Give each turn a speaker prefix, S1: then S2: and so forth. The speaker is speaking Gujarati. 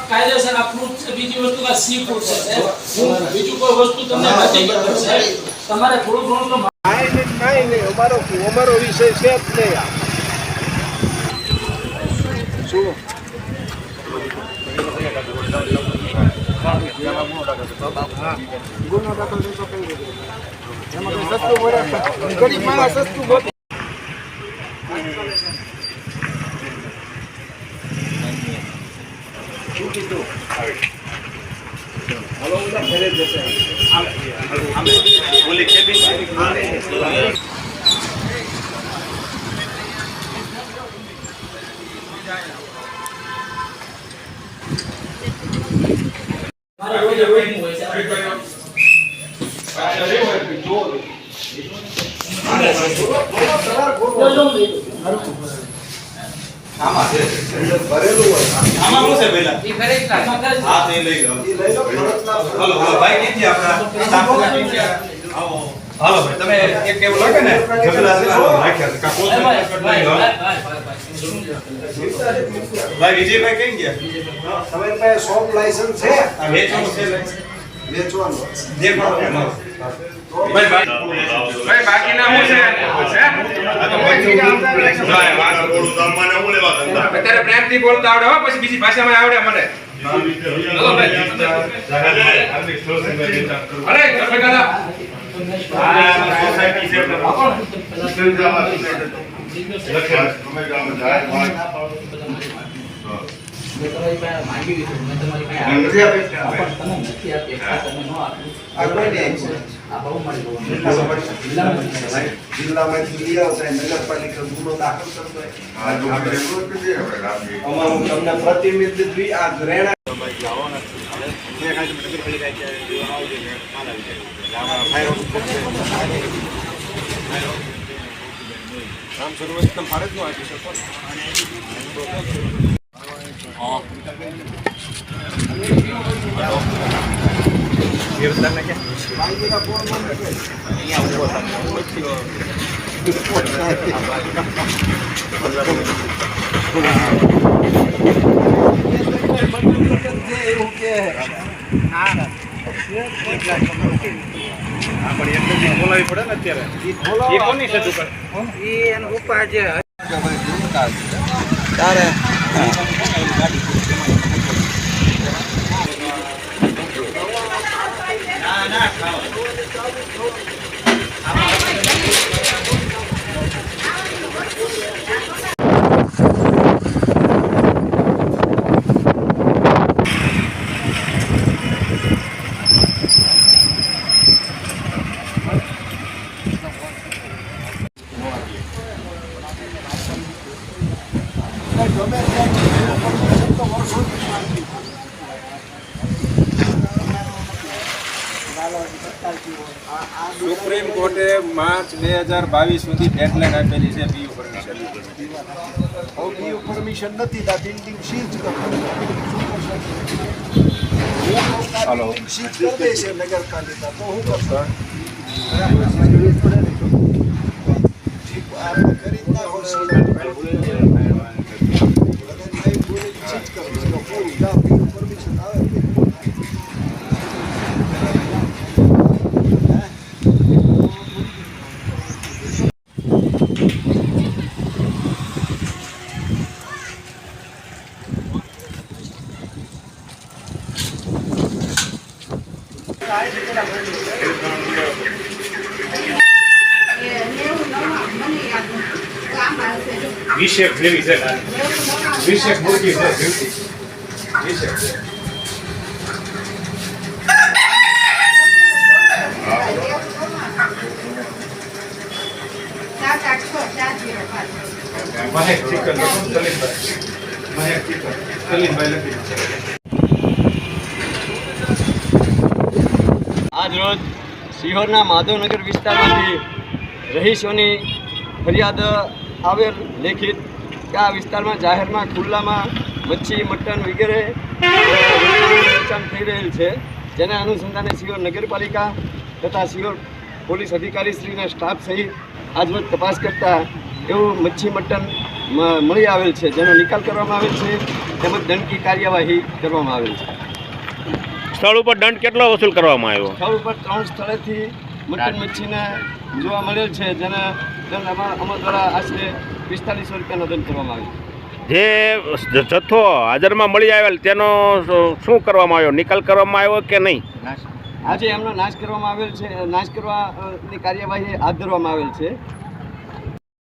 S1: કાયદેસર અપ્રૂવ છે બીજી વસ્તુ કા સી ફૂડ છે બીજું કોઈ વસ્તુ તમને નથી તમારે થોડું ઘણું તો નહીં અમારો વિષય છે જ નહીં શું ગુનો દાખલ તો કઈ રીતે એમાં સસ્તું મળે ગરીબ માણસ સસ્તું બોલ શું કીધું હલો ઉધર ઘરે જશે બોલી કેબિન તમે એક કેવું લાગે ને ભાઈ વિજયભાઈ કઈ ગયા તમારી પાસે શોપ લાયસન્સ છે વેચવાનું જે પણ ભાઈ બાકીના હું છે અત્યારે પ્રેમથી બોલતા આવડે હો પછી બીજી ભાષામાં આવડે મને અરે દાદા સોસાયટી છે જિલ્લામાંથી લઈ આવતા નગરપાલિકા ગુનો દાખલ કરતો તમને પ્રતિનિધિત્વ આ રેણા કામ શરૂઆત તમે ફાળે જ ન આપી શકો બોલાવી પડે ને અત્યારે એ કોની છે દુકાન એ એનો પપ્પા જે તારે ના ખાઓ સુપ્રીમ કોર્ટે માર્ચ 2022 સુધી ડેડલાઇન આપેલી છે બીયુ પરમિશન નથી આ બિલ્ડિંગ સીઝ હાલો સીઝ કરી દે છે નગરપાલિકા તો હું કરતો ખરીદના હોશે પરમિશન આવે
S2: 20 જેવી છે 20 મુરગી છે 20 છે મહેક ચિકન મહેક ચિકન સલીમભાઈ લખી
S3: આજ રોજ સિહોરના માધવનગર વિસ્તારમાંથી રહીશોની ફરિયાદ આવેલ લેખિત કે આ વિસ્તારમાં જાહેરમાં ખુલ્લામાં મચ્છી મટન વગેરે વેચાણ થઈ રહેલ છે, જેના અનુસંધાને સિહોર નગરપાલિકા તથા સિહોર પોલીસ અધિકારીશ્રીના સ્ટાફ સહિત આજરોજ તપાસ કરતા એવું મચ્છી મટન મળી આવેલ છે, જેનો નિકાલ કરવામાં આવેલ છે તેમજ દંડની કાર્યવાહી કરવામાં આવેલ છે.
S2: સ્થળ ઉપર દંડ કેટલો વસૂલ કરવામાં આવ્યો?
S3: સ્થળ ઉપર 3 સ્થળેથી મટન મચ્છીને જોવા મળેલ છે, જેના દંડ અમારા દ્વારા આશરે 4500 રૂપિયાનો દંડ કરવામાં આવ્યો.
S2: જે જથ્થો હાજરમાં મળી આવેલ તેનો શું કરવામાં આવ્યો? નિકાલ કરવામાં આવ્યો કે નહીં?
S3: આજે એમનો નાશ કરવામાં આવેલ છે, નાશ કરવાની કાર્યવાહી હાથ ધરવામાં આવેલ છે.